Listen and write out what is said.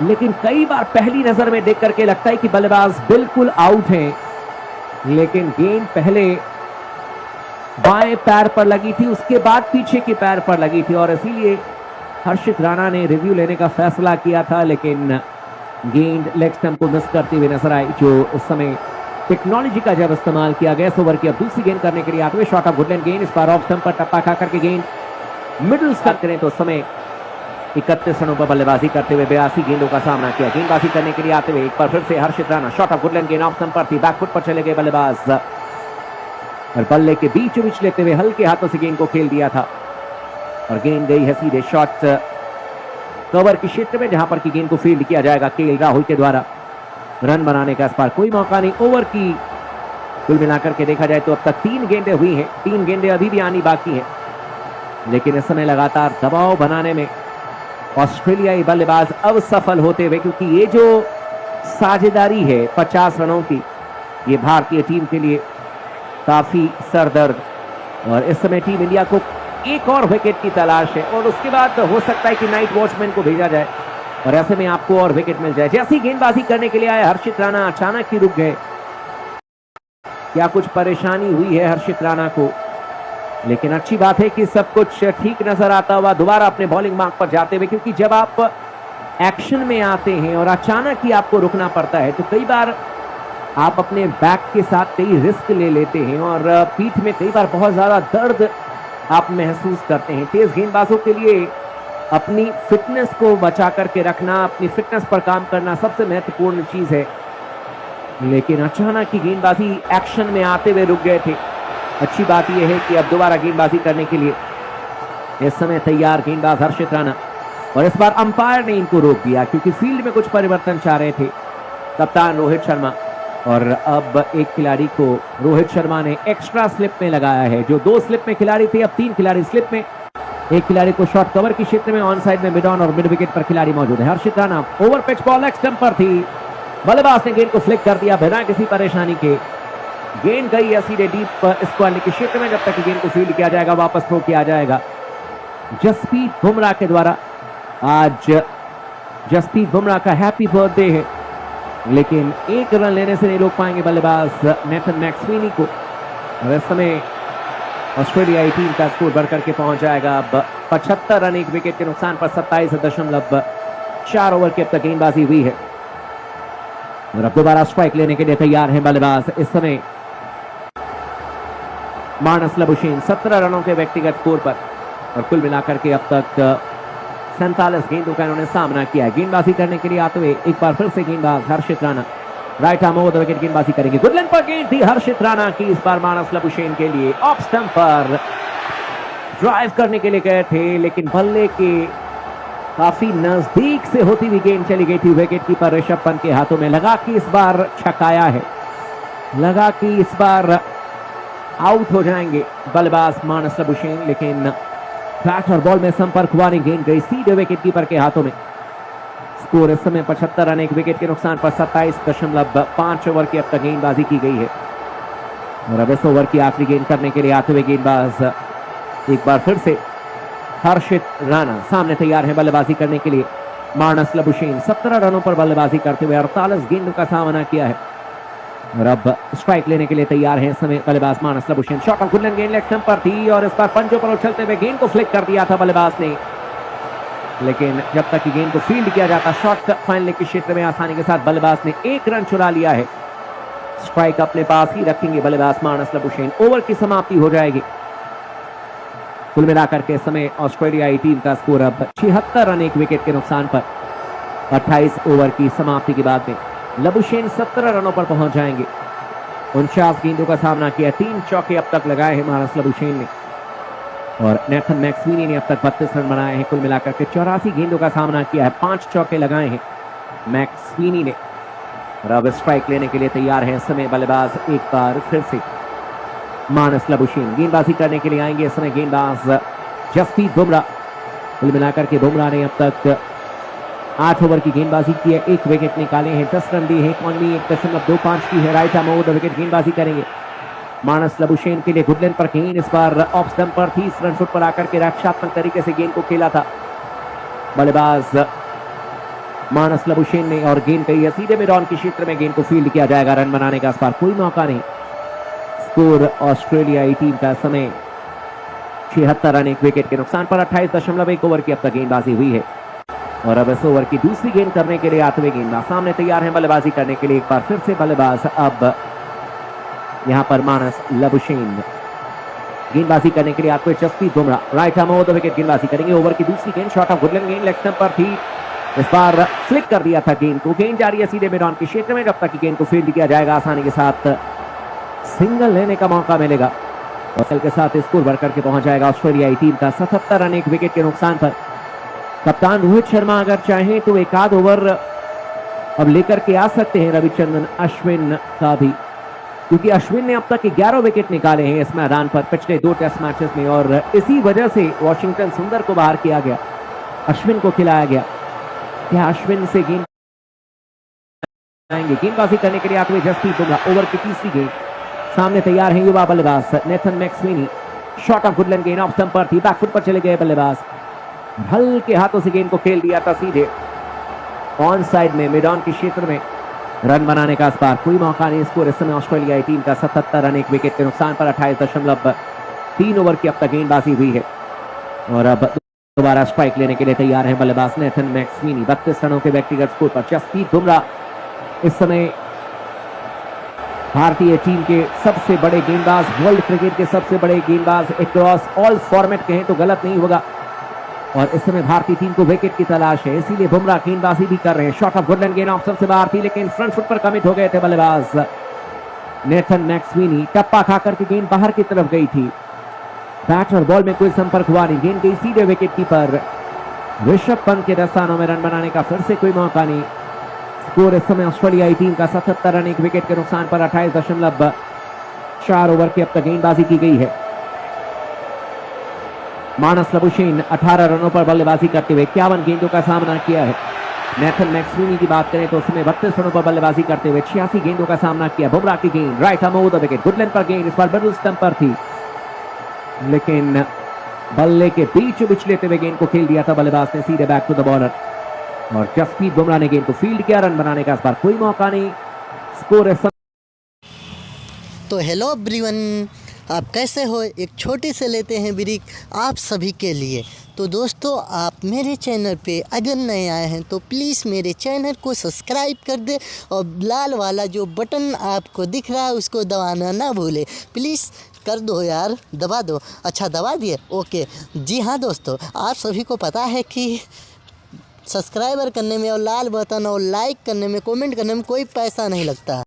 लेकिन कई बार पहली नजर में देख करके लगता है कि बल्लेबाज बिल्कुल आउट हैं, लेकिन गेंद पहले बाएं पैर पर लगी थी, उसके बाद पीछे के पैर पर लगी थी और इसीलिए हर्षित राणा ने रिव्यू लेने का फैसला किया था, लेकिन गेंद लेग स्टंप को मिस करती हुई नजर आई। जो उस समय टेक्नोलॉजी का जब इस्तेमाल किया गया, इस ओवर की अब दूसरी गेंद करने के लिए आते हुए शॉट ऑफ गुडलैंड गेंद, इस बार ऑफ स्टंप पर टप्पा खा करके गेंद मिडिल स्टंप करें तो उस समय 31 रनों पर बल्लेबाजी करते हुए 82 गेंदों का सामना किया। गेंदबाजी करने के लिए आते हुए एक बार फिर से हर्षित राणा, शॉट ऑफ गुडलैंड गेंद ऑफ स्टंप पर थी, बैकफुट पर चले गए बल्लेबाज और बल्ले के बीच लेते हुए हल्के हाथों से गेंद को खेल दिया था और गेंद गई है सीधे शॉट कवर के क्षेत्र में, जहां पर की गेंद को फील्ड किया जाएगा केएल राहुल के द्वारा। रन बनाने का इस बार कोई मौका नहीं। ओवर की कुल मिलाकर के देखा जाए तो अब तक 3 गेंदें हुई हैं, 3 गेंदें अभी भी आनी बाकी हैं, लेकिन इस समय लगातार दबाव बनाने में ऑस्ट्रेलियाई बल्लेबाज अब सफल होते हुए, क्योंकि ये जो साझेदारी है 50 रनों की, ये भारतीय टीम के लिए काफी सरदर्द, और इस समय टीम इंडिया को एक और विकेट की तलाश है और उसके बाद हो सकता है कि नाइट वॉचमैन को भेजा जाए और ऐसे में आपको और विकेट मिल जाए। जैसी गेंदबाजी करने के लिए आए हर्षित राणा अचानक ही रुक गए, क्या कुछ परेशानी हुई है हर्षित राणा को, लेकिन अच्छी बात है कि सब कुछ ठीक नजर आता हुआ दोबारा अपने बॉलिंग मार्क पर जाते हुए, क्योंकि जब आप एक्शन में आते हैं और अचानक ही आपको रुकना पड़ता है तो कई बार आप अपने बैक के साथ कई रिस्क ले लेते हैं और पीठ में कई बार बहुत ज्यादा दर्द आप महसूस करते हैं। तेज गेंदबाजों के लिए अपनी फिटनेस को बचा करके रखना, अपनी फिटनेस पर काम करना सबसे महत्वपूर्ण चीज है, लेकिन अचानक ही गेंदबाजी एक्शन में आते हुए रुक गए थे। अच्छी बात यह है कि अब दोबारा गेंदबाजी करने के लिए इस समय तैयार गेंदबाज हर्षित राणा, और इस बार अंपायर ने इनको रोक दिया क्योंकि फील्ड में कुछ परिवर्तन चाह रहे थे कप्तान रोहित शर्मा, और अब एक खिलाड़ी को रोहित शर्मा ने एक्स्ट्रा स्लिप में लगाया है। जो 2 स्लिप में खिलाड़ी थे अब 3 खिलाड़ी स्लिप में, एक खिलाड़ी को शॉट कवर के क्षेत्र में, ऑन साइड में मिड ऑन और मिड विकेट पर खिलाड़ी मौजूद है। Harshit Rana over pitch ball leg stump पर थी, बल्लेबाज ने गेंद को फ्लिक कर दिया बिना किसी परेशानी के। गेंद गई है सीधे डीप स्क्वायर के क्षेत्र में, जब तक गेंद को फील्ड किया जाएगा वापस थ्रो किया जाएगा। जसप्रीत बुमराह के द्वारा, आज जसप्रीत बुमराह का हैप्पी बर्थडे है, लेकिन 1 रन लेने से नहीं रोक पाएंगे बल्लेबाज नेथन मैक्सवेनी को, और इस समय ऑस्ट्रेलियाई टीम का स्कोर बढ़कर के पहुंच जाएगा अब 75 रन, 1 विकेट के नुकसान पर 27.4 ओवर की अब तक गेंदबाजी हुई है और अब दोबारा स्ट्राइक लेने के लिए तैयार है बल्लेबाज। इस समय मार्नस लबुशेन 17 रनों के व्यक्तिगत स्कोर पर, और कुल मिलाकर के अब तक 47 गेंदों का इन्होंने सामना किया है। गेंदबाजी करने के लिए आते हुए एक बार फिर से गेंदबाज Harshit Rana, right arm over the wicket गेंदबाजी करेंगे। गुडलैंड पर गेंद थी हर्षित राणा की, इस बार मार्नस लबुशेन के लिए ऑफ स्टंप पर ड्राइव करने के लिए गए थे, लेकिन बल्ले के काफी नजदीक से होती हुई गेंद चली गई थी विकेट कीपर ऋषभ पंत के हाथों में। लगा कि इस बार छकाया है, लगा कि इस बार आउट हो जाएंगे बल्लेबाज मार्नस लबुशेन, लेकिन बैट और बॉल में संपर्क हुआ नहीं, गेंद गई सीधे विकेट कीपर के हाथों में। स्कोर इस समय 75 रन, 1 विकेट के नुकसान पर 27.5 ओवर की अब तक गेंदबाजी की गई है और अब इस ओवर की आखिरी गेंद करने के लिए आते हुए गेंदबाज एक बार फिर से हर्षित राणा सामने तैयार है बल्लेबाजी करने के लिए। मार्नस लबुशेन 17 रनों पर बल्लेबाजी करते हुए 48 गेंदों का सामना किया है और अब स्ट्राइक लेने के लिए तैयार है इस समय बल्लेबाज Marnus Labuschagne. Shot of Goodland गेंद लेग स्टंप पर थी और इस बार पंजों पर उछलते हुए गेंद को फ्लिक कर दिया था बल्लेबाज ने, लेकिन जब तक कि गेंद को फील्ड किया जाता शॉर्ट फाइनल के क्षेत्र में आसानी के साथ बल्लेबाज ने 1 रन चुरा लिया है। स्ट्राइक अपने पास ही रखेंगे बल्लेबाज मार्नस लबुशेन। ओवर की समाप्ति हो जाएगी। कुल मिलाकर के समय ऑस्ट्रेलियाई टीम का स्कोर अब 76 रन, 1 विकेट के नुकसान पर 28 ओवर की समाप्ति के बाद में लबुशेन 17 रनों पर पहुंच जाएंगे। 49 गेंदों का सामना किया, 3 चौके अब तक लगाए हैं मार्नस लबुशेन ने और नेथन मैक्सवेनी ने अब तक 32 रन बनाए हैं। कुल मिलाकर के 84 गेंदों का सामना किया है, 5 चौके लगाए हैं मैक्सवेनी ने और अब स्ट्राइक लेने के लिए तैयार है इस समय बल्लेबाज एक बार फिर से मार्नस लबुशेन। गेंदबाजी करने के लिए आएंगे इस समय गेंदबाज जसप्रीत बुमराह। कुल मिलाकर के बुमराह ने अब तक 8 ओवर की गेंदबाजी की है, 1 विकेट निकाले हैं, 10 रन दिए हैं, इकॉनमी 1.25 की है। Right arm over the wicket गेंदबाजी करेंगे मार्नस लबुशेन के लिए। गुडलैंड पर गेंद इस बार ऑफ स्टंप पर थी, फ्रंट फुट पर आकर के रक्षात्मक तरीके से गेंद को खेला था बल्लेबाज मानस लबुशेन ने और गेंद कही है सीधे मिड ऑन के क्षेत्र में, गेंद को फील्ड किया जाएगा, रन बनाने का इस बार कोई मौका नहीं। स्कोर ऑस्ट्रेलियाई टीम का समय 76 रन, एक विकेट के नुकसान पर 28.1 ओवर की अब तक गेंदबाजी हुई है। और अब इस ओवर की दूसरी गेंद करने के लिए आते हुए गेंदबाज सामने तैयार है बल्लेबाजी करने के लिए। एक बार फिर से बल्लेबाज अब यहां पर मानस लबुशेन गेंदबाजी करने के लिए आते हुए Jasprit Bumrah right arm over the wicket गेंदबाजी करेंगे। ओवर की दूसरी गेंद शॉट ऑफ वुडलैंड, गेंद लेग स्टंप पर थी, इस बार फ्लिक कर दिया था गेंद को। गेंद जा रही है सीधे मिड ऑन के क्षेत्र में, जब तक कि गेंद को फील्ड किया जाएगा आसानी के साथ सिंगल लेने का मौका मिलेगा और के साथ स्कोर बढ़ करके पहुंच जाएगा ऑस्ट्रेलियाई टीम का 77 रन, एक विकेट के नुकसान पर। कप्तान रोहित शर्मा अगर चाहें तो एक आध ओवर अब लेकर के आ सकते हैं रविचंद्रन अश्विन का भी, क्योंकि अश्विन ने अब तक 11 विकेट निकाले हैं इस मैदान पर पिछले 2 टेस्ट मैचेस में और इसी वजह से वॉशिंगटन सुंदर को बाहर किया गया, अश्विन को खिलाया गया। क्या अश्विन से गेंद आएंगे? गेंदबाजी करने के लिए आते हुए जसप्रीत बुमराह, ओवर की तीसरी गेंद सामने तैयार है युवा बल्लेबाज नेथन मैक्सवेनी, शॉट ऑफ वुडलैंड, गेंद ऑफ स्टंप पर थी, बैकफुट पर चले गए बल्लेबाज, हल्के हाथों से गेंद को खेल दिया था सीधे ऑन साइड में मिड ऑन के क्षेत्र में, रन बनाने का इस बार कोई मौका नहीं। स्कोर इस समय ऑस्ट्रेलियाई टीम का 77 रन, एक विकेट के नुकसान पर 28.3 ओवर की अब तक गेंदबाजी हुई है। और अब दोबारा स्ट्राइक लेने के लिए तैयार है बल्लेबाज नेथन मैक्सवेनी, 32 रनों के व्यक्तिगत स्कोर पर। जसप्रीत बुमराह इस समय भारतीय टीम के सबसे बड़े गेंदबाज, वर्ल्ड क्रिकेट के सबसे बड़े गेंदबाज अक्रॉस ऑल फॉर्मेट कहें तो गलत नहीं होगा, और इस समय भारतीय टीम को विकेट की तलाश है, इसीलिए बुमराह गेंदबाजी भी कर रहे हैं। शॉट ऑफ वुडलैंड, गेंद ऑफ सबसे बाहर थी लेकिन फ्रंट फुट पर कमिट हो गए थे बल्लेबाज नेथन मैक्सवेनी, टप्पा खाकर के गेंद बाहर की तरफ गई थी, बैट और बॉल में कोई संपर्क हुआ नहीं, गेंद गई सीधे विकेट कीपर ऋषभ पंत के दस्तानों में, रन बनाने का फिर से कोई मौका नहीं। स्कोर इस समय ऑस्ट्रेलियाई टीम का 77 रन, एक विकेट के नुकसान पर 28.4 ओवर की अब तक गेंदबाजी की गई है। मानस लबुशेन 18 रनों पर बल्लेबाजी करते हुए 51 गेंदों का सामना किया है। नेथन मैक्सवेनी की बात करें तो उसने 32 रनों पर बल्लेबाजी करते हुए 86 गेंदों का सामना किया। बुमराह की गेंद right arm over the wicket, Woodland पर गेंद इस बार मिडल स्टंप पर थी लेकिन बल्ले के बीच लेते हुए गेंद को खेल दिया था बल्लेबाज ने सीधे बैक टू द बॉलर, और जसप्रीत बुमराह ने गेंद को फील्ड किया, रन बनाने का इस बार कोई मौका नहीं। स्कोर तो हेलो एवरीवन, आप कैसे हो? एक छोटी से लेते हैं ब्रेक आप सभी के लिए। तो दोस्तों, आप मेरे चैनल पे अगर नए आए हैं तो प्लीज़ मेरे चैनल को सब्सक्राइब कर दे और लाल वाला जो बटन आपको दिख रहा है उसको दबाना ना भूले, प्लीज़ कर दो यार, दबा दो। अच्छा, दबा दिए? ओके। जी हाँ दोस्तों, आप सभी को पता है कि सब्सक्राइबर करने में और लाल बटन और लाइक करने में, कमेंट करने में कोई पैसा नहीं लगता।